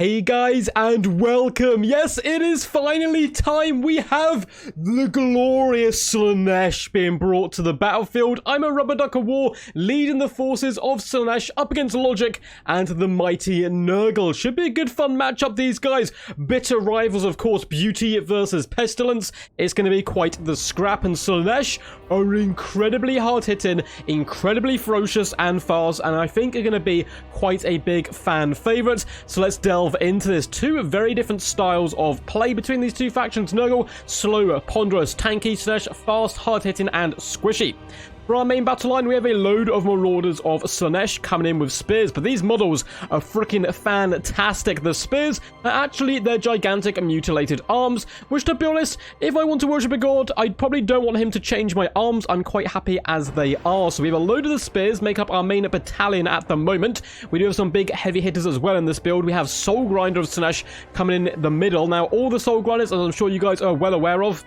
Hey guys, and welcome. Yes, it is finally time. We have the glorious Slaanesh being brought to the battlefield. I'm a rubber duck of war, leading the forces of Slaanesh up against Logic and the mighty Nurgle. Should be a good fun matchup, these guys. Bitter rivals, of course, Beauty versus Pestilence. It's going to be quite the scrap, and Slaanesh are incredibly hard-hitting, incredibly ferocious and fast, and I think are going to be quite a big fan favorite. So let's delve into this. Two very different styles of play between these two factions. Nurgle, slower, ponderous, tanky, Slaanesh, fast, hard-hitting, and squishy. For our main battle line, we have a load of Marauders of Slaanesh coming in with spears, but these models are freaking fantastic. The spears are actually their gigantic mutilated arms, which, to be honest, if I want to worship a god, I probably don't want him to change my arms. I'm quite happy as they are. So we have a load of the spears, make up our main battalion at the moment. We do have some big heavy hitters as well in this build. We have Soul Grinder of Slaanesh coming in the middle. Now, all the Soul Grinders, as I'm sure you guys are well aware of,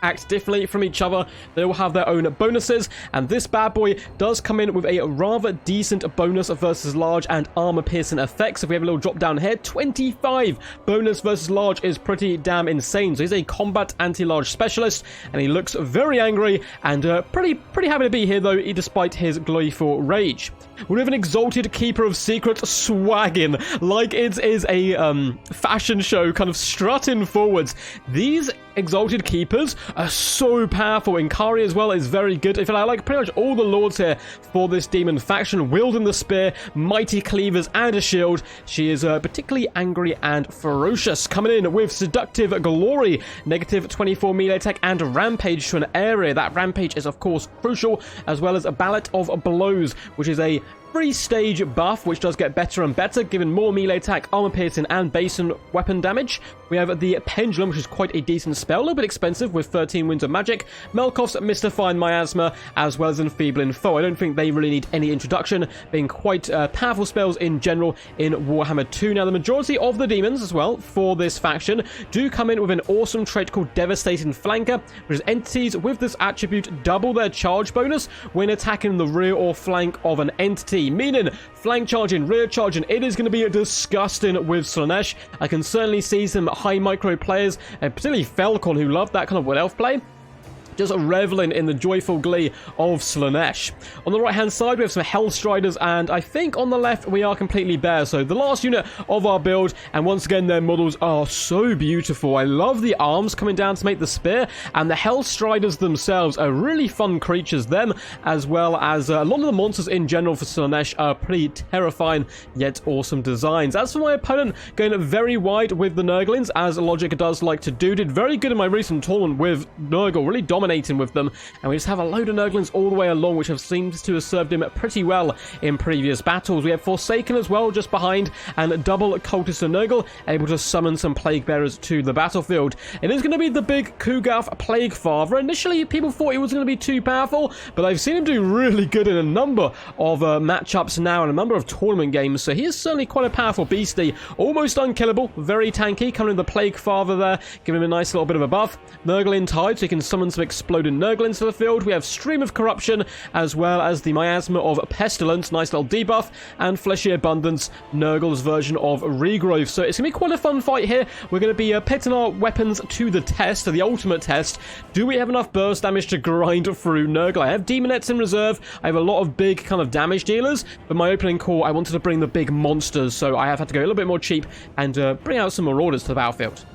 act differently from each other. They all have their own bonuses, and this bad boy does come in with a rather decent bonus versus large and armor piercing effects. If we have a little drop down here, 25 bonus versus large is pretty damn insane. So he's a combat anti-large specialist, and he looks very angry and pretty happy to be here, though, despite his gleeful rage. We have an Exalted Keeper of Secrets swagging like it is a fashion show, kind of strutting forwards. These Exalted Keepers are so powerful, and Kari as well is very good. In fact, I like pretty much all the lords here for this demon faction, wielding the spear, mighty cleavers, and a shield. She is particularly angry and ferocious, coming in with Seductive Glory, negative 24 melee attack, and Rampage to an area. That Rampage is, of course, crucial, as well as a Ballot of Blows, which is a 3-stage buff, which does get better and better, giving more melee attack, armor piercing, and base and weapon damage. We have the Pendulum, which is quite a decent spell, a little bit expensive with 13 Winds of Magic. Melkoff's Mystifying Miasma, as well as Enfeebling Foe. I don't think they really need any introduction, being quite powerful spells in general in Warhammer 2. Now, the majority of the demons as well for this faction do come in with an awesome trait called Devastating Flanker, which is entities with this attribute double their charge bonus when attacking the rear or flank of an entity. Meaning, flank charging, rear charging, it is going to be disgusting with Slaanesh. I can certainly see some high micro players, and particularly Falcon, who love that kind of Wood Elf play, just reveling in the joyful glee of Slaanesh. On the right-hand side, we have some Hellstriders, and I think on the left, we are completely bare. So the last unit of our build, and once again, their models are so beautiful. I love the arms coming down to make the spear, and the Hellstriders themselves are really fun creatures. Them, as well as a lot of the monsters in general for Slaanesh, are pretty terrifying, yet awesome designs. As for my opponent, going very wide with the Nurglings, as Logic does like to do, did very good in my recent tournament with Nurgle, really dominating with them, and we just have a load of Nurglings all the way along, which seems to have served him pretty well in previous battles. We have Forsaken as well just behind, and double Cultist and Nurgle, able to summon some Plague Bearers to the battlefield. It is going to be the big Kugath Plague Father. Initially, people thought he was going to be too powerful, but I've seen him do really good in a number of matchups now and a number of tournament games, so he is certainly quite a powerful beastie. Almost unkillable, very tanky, coming in the Plague Father there, giving him a nice little bit of a buff. Nurgle in Tide, so he can summon some exploding Nurglings to the field. We have Stream of Corruption, as well as the Miasma of Pestilence, nice little debuff, and Fleshy Abundance, Nurgle's version of Regrowth. So it's going to be quite a fun fight here. We're going to be pitting our weapons to the test, to the ultimate test. Do we have enough burst damage to grind through Nurgle? I have Demonettes in reserve. I have a lot of big kind of damage dealers, but my opening call, I wanted to bring the big monsters, so I have had to go a little bit more cheap and bring out some Marauders to the battlefield.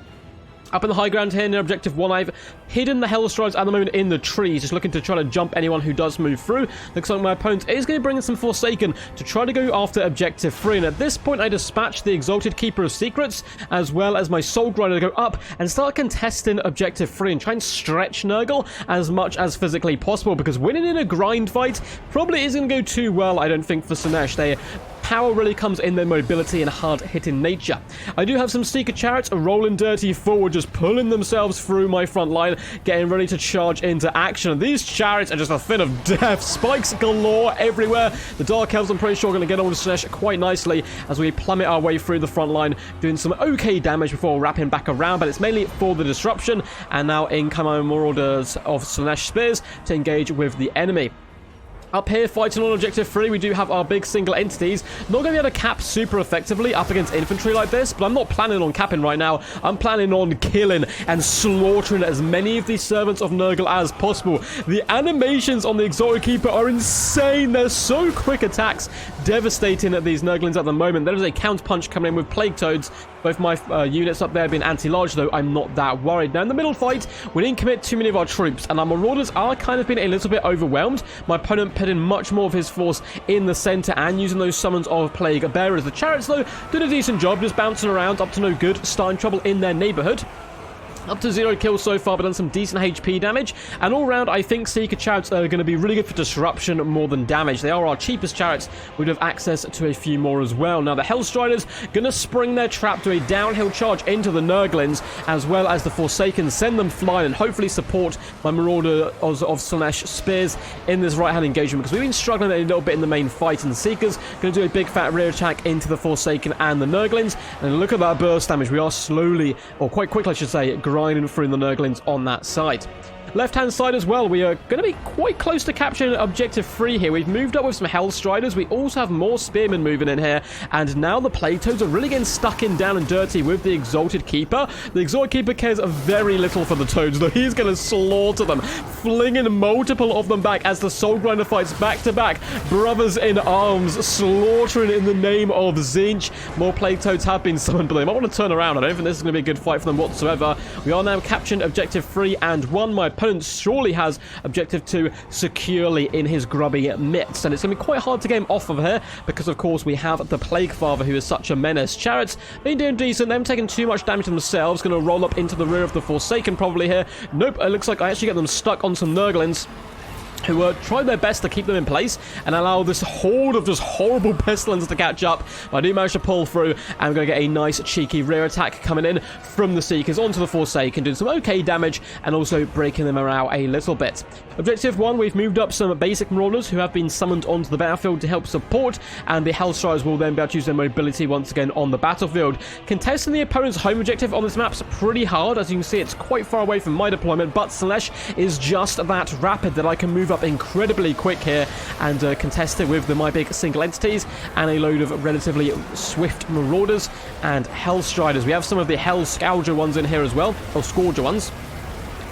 Up in the high ground here near Objective 1, I've hidden the Hellstriders at the moment in the trees, just looking to try to jump anyone who does move through. Looks like my opponent is going to bring in some Forsaken to try to go after Objective 3, and at this point I dispatch the Exalted Keeper of Secrets, as well as my Soul Grinder to go up and start contesting Objective 3 and try and stretch Nurgle as much as physically possible, because winning in a grind fight probably isn't going to go too well, I don't think, for Slaanesh. They power really comes in their mobility and hard-hitting nature. I do have some Seeker Chariots rolling dirty forward, just pulling themselves through my front line, getting ready to charge into action. These Chariots are just a fin of death. Spikes galore everywhere. The Dark Elves, I'm pretty sure, are going to get on with Slaanesh quite nicely as we plummet our way through the front line, doing some okay damage before wrapping back around, but it's mainly for the disruption, and now in come our Marauders of Slaanesh Spears to engage with the enemy. Up here, fighting on Objective 3, we do have our big single entities. Not going to be able to cap super effectively up against infantry like this, but I'm not planning on capping right now. I'm planning on killing and slaughtering as many of these servants of Nurgle as possible. The animations on the Exalted Keeper are insane. They're so quick attacks, devastating at these Nurglings at the moment. There is a counter-punch coming in with Plague Toads. Both my units up there being anti-large, though I'm not that worried. Now, in the middle fight, we didn't commit too many of our troops, and our Marauders are kind of being a little bit overwhelmed. My opponent put in much more of his force in the center and using those summons of Plague Bearers. The Chariots, though, did a decent job, just bouncing around, up to no good, starting trouble in their neighborhood. Up to 0 kills so far, but done some decent HP damage. And all round, I think Seeker Chariots are going to be really good for disruption more than damage. They are our cheapest Chariots. We'd have access to a few more as well. Now, the Hellstriders going to spring their trap to a downhill charge into the Nurglings, as well as the Forsaken. Send them flying and hopefully support my Marauder of Slaanesh spears in this right-hand engagement, because we've been struggling a little bit in the main fight. And the Seekers going to do a big fat rear attack into the Forsaken and the Nurglings. And look at that burst damage. We are slowly, or quite quickly, I should say, grinding through the Nurglings on that side. Left-hand side as well, we are going to be quite close to capturing Objective 3 here. We've moved up with some Hellstriders. We also have more Spearmen moving in here. And now the Plague Toads are really getting stuck in down and dirty with the Exalted Keeper. The Exalted Keeper cares very little for the Toads, though. He's going to slaughter them, flinging multiple of them back as the Soul Grinder fights back-to-back. Brothers in arms, slaughtering in the name of Tzeentch. More Plague Toads have been summoned, but they might want to turn around. I don't think this is going to be a good fight for them whatsoever. We are now capturing Objective 3 and 1. My opponent surely has Objective 2 securely in his grubby mitts, and it's going to be quite hard to get him off of here because, of course, we have the Plague Father, who is such a menace. Chariots been doing decent. Them taking too much damage themselves. Going to roll up into the rear of the Forsaken probably here. Nope, it looks like I actually get them stuck on some Nurglings, who tried their best to keep them in place and allow this horde of just horrible pestilence to catch up. But I do manage to pull through, and I'm going to get a nice cheeky rear attack coming in from the Seekers onto the Forsaken, doing some okay damage and also breaking them around a little bit. Objective 1, we've moved up some basic Marauders who have been summoned onto the battlefield to help support, and the Hellstriders will then be able to use their mobility once again on the battlefield. Contesting the opponent's home objective on this map's pretty hard. As you can see, it's quite far away from my deployment, but Slaanesh is just that rapid that I can move up incredibly quick here and contest it with my big single entities and a load of relatively swift Marauders and Hellstriders. We have some of the Hell Scourger ones in here as well, or Scourger ones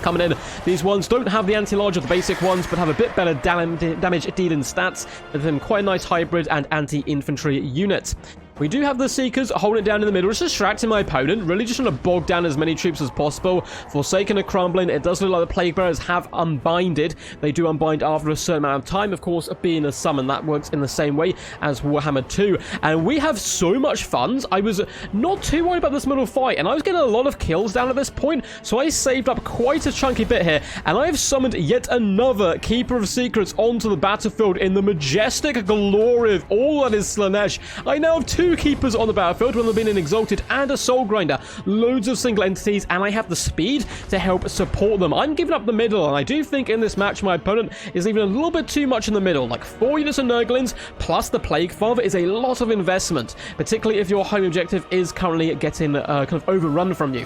coming in. These ones don't have the anti-large of the basic ones, but have a bit better damage dealing stats. They're then quite a nice hybrid and anti-infantry unit. We do have the Seekers holding it down in the middle, just distracting my opponent, really just trying to bog down as many troops as possible. Forsaken are crumbling. It does look like the Plague Bearers have unbinded. They do unbind after a certain amount of time, of course, being a summon. That works in the same way as Warhammer 2. And we have so much funds. I was not too worried about this middle fight, and I was getting a lot of kills down at this point, so I saved up quite a chunky bit here, and I have summoned yet another Keeper of Secrets onto the battlefield in the majestic glory of all that is Slaanesh. I now have two Keepers on the battlefield, one of them being an Exalted and a Soul Grinder, loads of single entities, and I have the speed to help support them. I'm giving up the middle, and I do think in this match my opponent is even a little bit too much in the middle. Like 4 units of Nurglings plus the Plague Father is a lot of investment, particularly if your home objective is currently getting kind of overrun from you.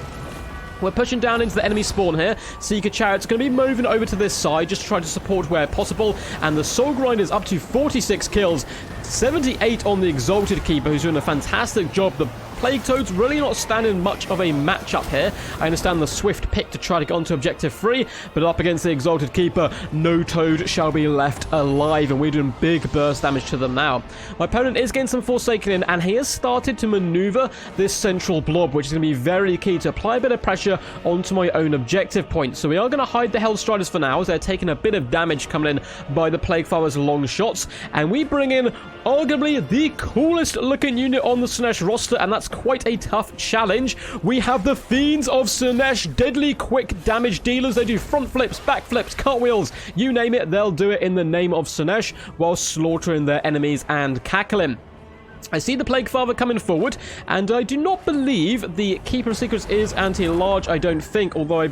We're pushing down into the enemy spawn here. Seeker Chariots are going to be moving over to this side, just to try to support where possible. And the Soul Grinder is up to 46 kills, 78 on the Exalted Keeper, who's doing a fantastic job. The Plague Toads really not standing much of a matchup here. I understand the swift pick to try to get onto Objective 3, but up against the Exalted Keeper, no Toad shall be left alive, and we're doing big burst damage to them now. My opponent is getting some Forsaken in, and he has started to maneuver this central blob, which is going to be very key to apply a bit of pressure onto my own objective point. So we are going to hide the Hellstriders for now, as they're taking a bit of damage coming in by the Plague Father's long shots, and we bring in arguably the coolest looking unit on the Slaanesh roster, and that's quite a tough challenge. We have the Fiends of Slaanesh, deadly quick damage dealers. They do front flips, back flips, cartwheels, you name it, they'll do it in the name of Slaanesh while slaughtering their enemies and cackling. I see the Plague Father coming forward, and I do not believe the Keeper of Secrets is anti-large, I don't think, although I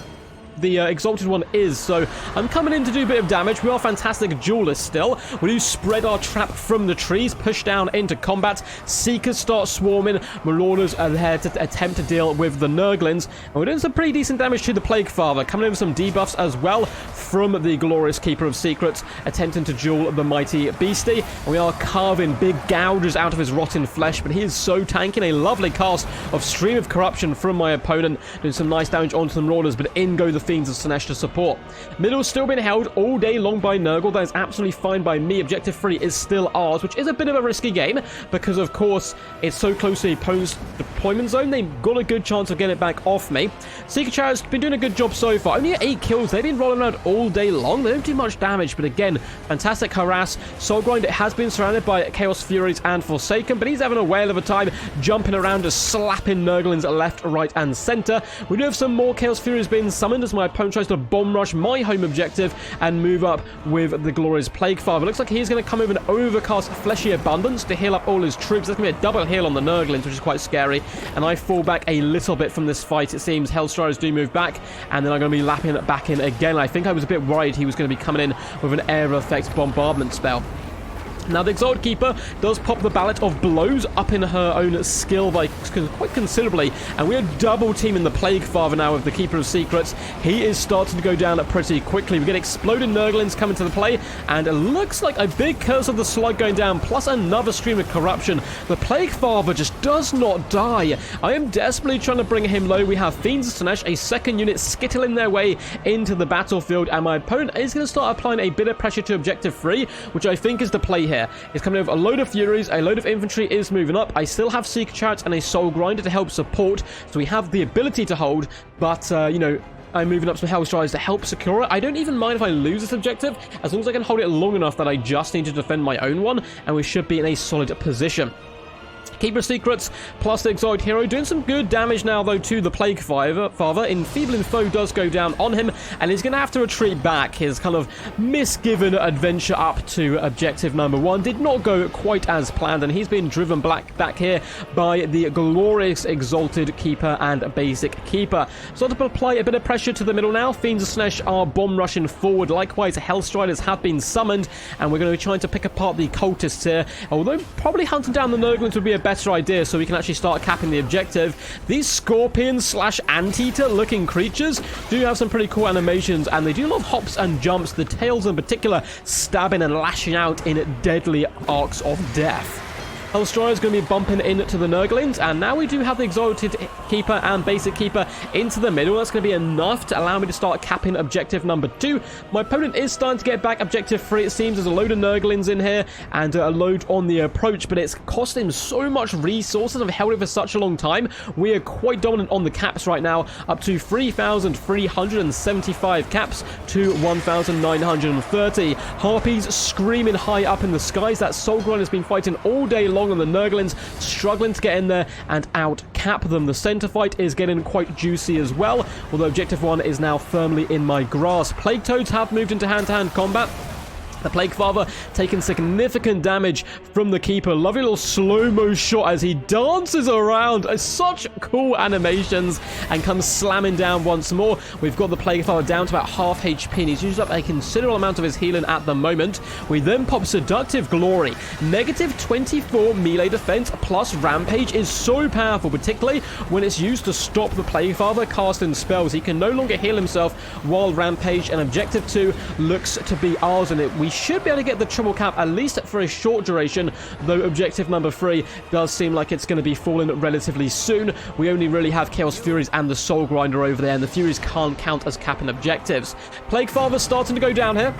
the Exalted one is. So I'm coming in to do a bit of damage. We are fantastic duelists still. We do spread our trap from the trees, push down into combat. Seekers start swarming. Marauders are there to attempt to deal with the Nurglings. And we're doing some pretty decent damage to the Plague Father. Coming in with some debuffs as well from the Glorious Keeper of Secrets, attempting to duel the mighty Beastie. And we are carving big gouges out of his rotten flesh, but he is so tanking. A lovely cast of Stream of Corruption from my opponent, doing some nice damage onto the Marauders, but in go the Fiends of Slaanesh to support. Middle's still being held all day long by Nurgle. That is absolutely fine by me. Objective 3 is still ours, which is a bit of a risky game because, of course, it's so close to the opponent's deployment zone. They've got a good chance of getting it back off me. Seeker Chariot's been doing a good job so far. Only 8 kills. They've been rolling around all day long. They don't do much damage, but again, fantastic harass. Soulgrind has been surrounded by Chaos Furies and Forsaken, but he's having a whale of a time jumping around, just slapping Nurglings left, right, and center. We do have some more Chaos Furies being summoned as my opponent tries to bomb rush my home objective and move up with the Glorious Plague Father. Looks like he's going to come with an Overcast Fleshy Abundance to heal up all his troops. That's going to be a double heal on the Nurglings, which is quite scary. And I fall back a little bit from this fight. It seems Hellstriders do move back, and then I'm going to be lapping back in again. I think I was a bit worried he was going to be coming in with an Air Effect Bombardment spell. Now, the Exalted Keeper does pop the Ballad of Blows up in her own skill by quite considerably, and we are double teaming the Plague Father now with the Keeper of Secrets. He is starting to go down pretty quickly. We get Exploding Nurglings coming to the play, and it looks like a big Curse of the Slug going down, plus another Stream of Corruption. The Plague Father just does not die. I am desperately trying to bring him low. We have Fiends of Slaanesh, a second unit, skittling their way into the battlefield, and my opponent is going to start applying a bit of pressure to Objective 3, which I think is the play here. He's coming over a load of Furies, a load of infantry is moving up. I still have Seeker Chariots and a Soul Grinder to help support, so we have the ability to hold, but, you know, I'm moving up some Hellstriders to help secure it. I don't even mind if I lose this objective, as long as I can hold it long enough that I just need to defend my own one, and we should be in a solid position. Keeper of Secrets plus the Exalted Hero doing some good damage now, though, to the Plague Father. Enfeebling Foe does go down on him, and he's going to have to retreat back. His kind of misgiven adventure up to objective number 1 did not go quite as planned, and he's been driven back here by the Glorious Exalted Keeper and Basic Keeper. So to apply a bit of pressure to the middle now, Fiends of Slaanesh are bomb rushing forward. Likewise, Hellstriders have been summoned, and we're going to be trying to pick apart the cultists here, although probably hunting down the Nurglings would be a better idea so we can actually start capping the objective. These scorpions / anteater looking creatures do have some pretty cool animations, and they do a lot of hops and jumps, the tails in particular stabbing and lashing out in deadly arcs of death. Hellstriders is going to be bumping into the Nurglings, and now we do have the Exalted Keeper and Basic Keeper into the middle. That's going to be enough to allow me to start capping objective number 2. My opponent is starting to get back objective 3. It seems there's a load of Nurglings in here and a load on the approach, but it's cost him so much resources. I've held it for such a long time. We are quite dominant on the caps right now, up to 3,375 caps to 1,930. Harpies screaming high up in the skies. That Soul Grind has been fighting all day long, and the Nurglings struggling to get in there and out-cap them. The center fight is getting quite juicy as well, although Objective 1 is now firmly in my grasp. Plague Toads have moved into hand-to-hand combat. The Plague Father taking significant damage from the Keeper. Lovely little slow-mo shot as he dances around. Such cool animations, and comes slamming down once more. We've got the Plague Father down to about half HP, and he's used up a considerable amount of his healing at the moment. We then pop Seductive Glory. Negative 24 melee defense plus Rampage is so powerful, particularly when it's used to stop the Plague Father casting spells. He can no longer heal himself while Rampage, and Objective 2 looks to be ours, and we should be able to get the triple cap at least for a short duration, though objective number 3 does seem like it's going to be falling relatively soon. We only really have Chaos Furies and the Soul Grinder over there, and the Furies can't count as capping objectives. Plague Father starting to go down here.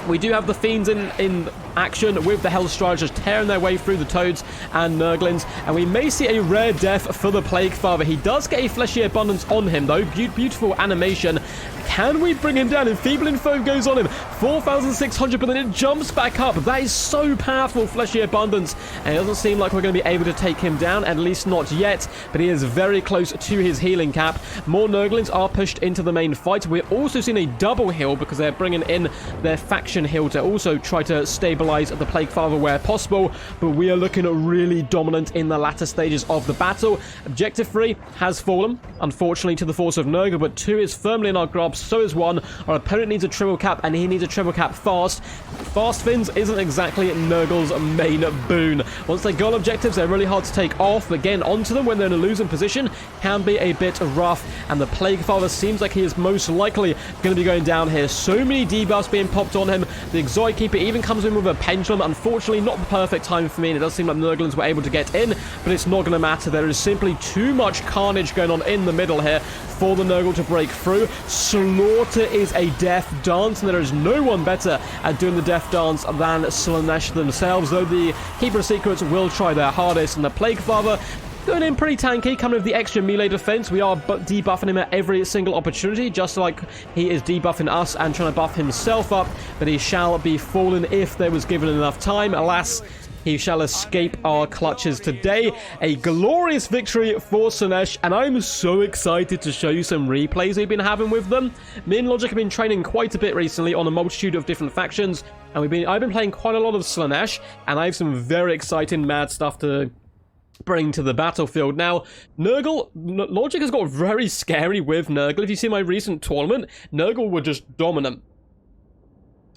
We do have the Fiends in action with the Hellstriders just tearing their way through the Toads and Nurglings, and we may see a rare death for the Plague Father. He does get a Fleshy Abundance on him, though. Beautiful animation. Can we bring him down? Enfeebling Foe goes on him. 4,600, but then it jumps back up. That is so powerful, Fleshy Abundance, and it doesn't seem like we're going to be able to take him down, at least not yet, but he is very close to his healing cap. More Nurglings are pushed into the main fight. We're also seeing a double heal because they're bringing in their faction heal to also try to stabilize the Plague Father where possible, but we are looking really dominant in the latter stages of the battle. Objective 3 has fallen, unfortunately, to the force of Nurgle, but 2 is firmly in our grasp, so is 1. Our opponent needs a triple cap, and he needs a triple cap fast. Fast Fins isn't exactly Nurgle's main boon. Once they got objectives, they're really hard to take off, but getting onto them when they're in a losing position can be a bit rough, and the Plague Father seems like he is most likely going to be going down here. So many debuffs being popped on him. The Exotic Keeper even comes in with a pendulum. Unfortunately, not the perfect time for me, and it does seem like Nurglings were able to get in, but it's not going to matter. There is simply too much carnage going on in the middle here for the Nurgle to break through. Slaughter is a death dance, and there is no one better at doing the death dance than Slaanesh themselves, though the Keeper of Secrets will try their hardest, and the Plague Father going in pretty tanky, coming with the extra melee defense. We are debuffing him at every single opportunity, just like he is debuffing us and trying to buff himself up, but he shall be fallen if there was given enough time. Alas, he shall escape our clutches today. A glorious victory for Slaanesh, and I'm so excited to show you some replays we've been having with them. Me and Logic have been training quite a bit recently on a multitude of different factions, and I've been playing quite a lot of Slaanesh, and I have some very exciting mad stuff to bring to the battlefield. Now, Logic has got very scary with Nurgle. If you see my recent tournament, Nurgle were just dominant.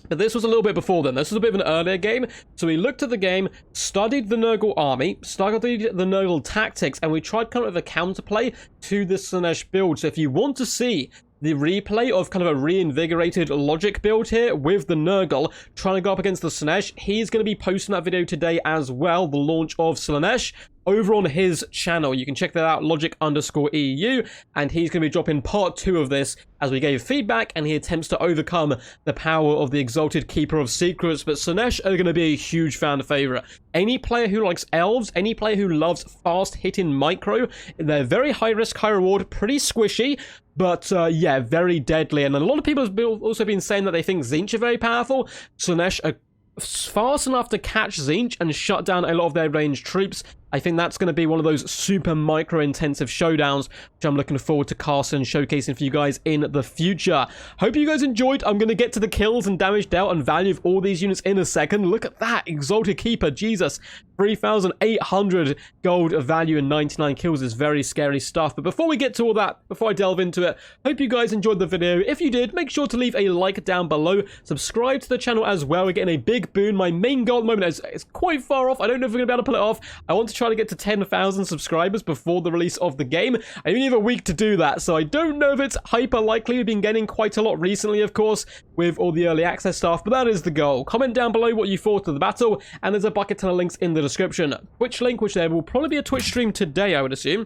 But this was a little bit before then. This was a bit of an earlier game. So we looked at the game, studied the Nurgle army, studied the Nurgle tactics, and we tried kind of a counterplay to the Slaanesh build. So if you want to see the replay of kind of a reinvigorated Logic build here with the Nurgle trying to go up against the Slaanesh, he's going to be posting that video today as well, the launch of Slaanesh, over on his channel. You can check that out, logic_EU, and he's going to be dropping part 2 of this as we gave feedback and he attempts to overcome the power of the Exalted Keeper of Secrets. But Slaanesh are going to be a huge fan favorite. Any player who likes elves, any player who loves fast-hitting micro, they're very high risk, high reward, pretty squishy, but yeah, very deadly. And a lot of people have also been saying that they think Tzeentch are very powerful. Slaanesh are fast enough to catch Tzeentch and shut down a lot of their ranged troops. I think that's going to be one of those super micro-intensive showdowns, which I'm looking forward to casting and showcasing for you guys in the future. Hope you guys enjoyed. I'm going to get to the kills and damage dealt and value of all these units in a second. Look at that. Exalted Keeper. Jesus. 3,800 gold of value and 99 kills is very scary stuff. But before we get to all that, before I delve into it, hope you guys enjoyed the video. If you did, make sure to leave a like down below. Subscribe to the channel as well. We're getting a big boon. My main goal at the moment is quite far off. I don't know if we're going to be able to pull it off. I want to try to get to 10,000 subscribers before the release of the game. I only have a week to do that, so I don't know if it's hyper likely. We've been getting quite a lot recently, of course, with all the early access stuff, but that is the goal. Comment down below what you thought of the battle, and there's a bucket ton of links in the description. Twitch link, which there will probably be a Twitch stream today, I would assume,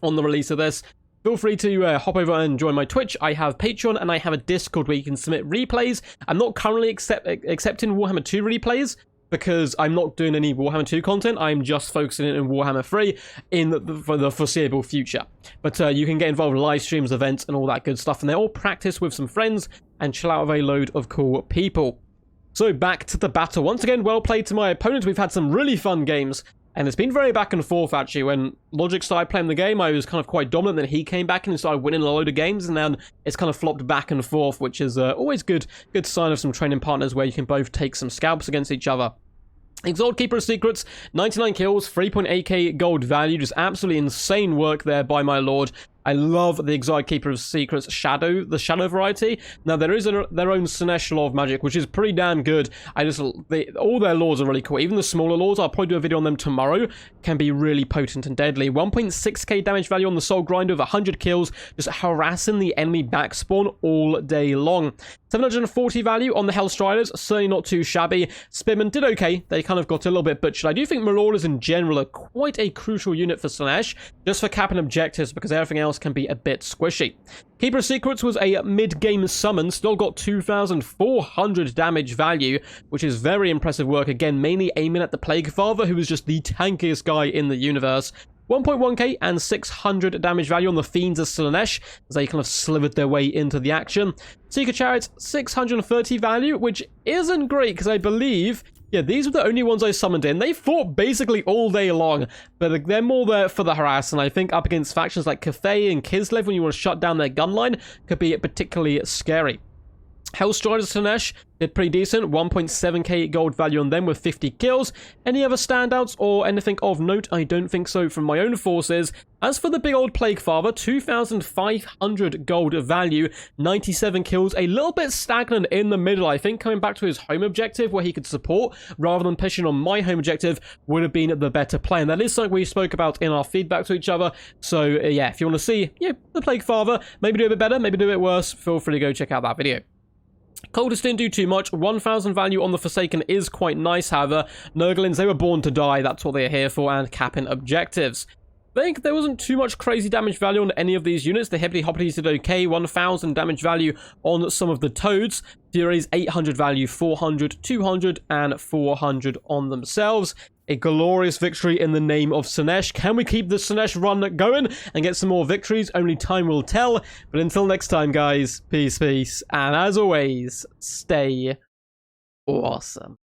on the release of this. Feel free to hop over and join my Twitch. I have Patreon and I have a Discord where you can submit replays. I'm not currently accepting Warhammer 2 replays, because I'm not doing any Warhammer 2 content. I'm just focusing in Warhammer 3 for the foreseeable future. But you can get involved in live streams, events, and all that good stuff. And they're all practice with some friends and chill out with a load of cool people. So back to the battle. Once again, well played to my opponent. We've had some really fun games. And it's been very back and forth, actually. When Logic started playing the game, I was kind of quite dominant. Then he came back and started winning a load of games. And then it's kind of flopped back and forth, which is always good sign of some training partners where you can both take some scalps against each other. Exalted Keeper of Secrets, 99 kills, 3.8k gold value. Just absolutely insane work there by my lord. I love the Exotic Keeper of Secrets Shadow, the Shadow variety. Now, there is their own Slaanesh law of magic, which is pretty damn good. All their laws are really cool. Even the smaller laws, I'll probably do a video on them tomorrow, can be really potent and deadly. 1.6k damage value on the Soul Grinder with 100 kills, just harassing the enemy backspawn all day long. 740 value on the Hellstriders, certainly not too shabby. Spearmen did okay. They kind of got a little bit butchered. I do think Marauders in general are quite a crucial unit for Slaanesh, just for capping objectives, because everything else can be a bit squishy. Keeper of Secrets was a mid-game summon, still got 2,400 damage value, which is very impressive work. Again, mainly aiming at the Plague Father, who is just the tankiest guy in the universe. 1.1k and 600 damage value on the Fiends of Slaanesh, as they kind of slivered their way into the action. Seeker Chariots, 630 value, which isn't great, because I believe, yeah, these were the only ones I summoned in. They fought basically all day long, but they're more there for the harass, and I think up against factions like Cathay and Kislev, when you want to shut down their gun line, could be particularly scary. Hellstriders Slaanesh did pretty decent, 1.7k gold value on them with 50 kills. Any other standouts or anything of note? I don't think so from my own forces. As for the big old Plague Father, 2,500 gold value, 97 kills, a little bit stagnant in the middle. I think coming back to his home objective where he could support rather than pushing on my home objective would have been the better play. And that is something we spoke about in our feedback to each other. So yeah, if you want to see the Plague Father, maybe do a bit better, maybe do a bit worse, feel free to go check out that video. Cultists didn't do too much. 1,000 value on the Forsaken is quite nice, however. Nurglings, they were born to die. That's what they're here for, and capping objectives. I think there wasn't too much crazy damage value on any of these units. The Hippity Hoppities did okay. 1,000 damage value on some of the Toads. Furies, 800 value, 400, 200, and 400 on themselves. A glorious victory in the name of Slaanesh. Can we keep the Slaanesh run going and get some more victories? Only time will tell. But until next time, guys, peace, peace. And as always, stay awesome.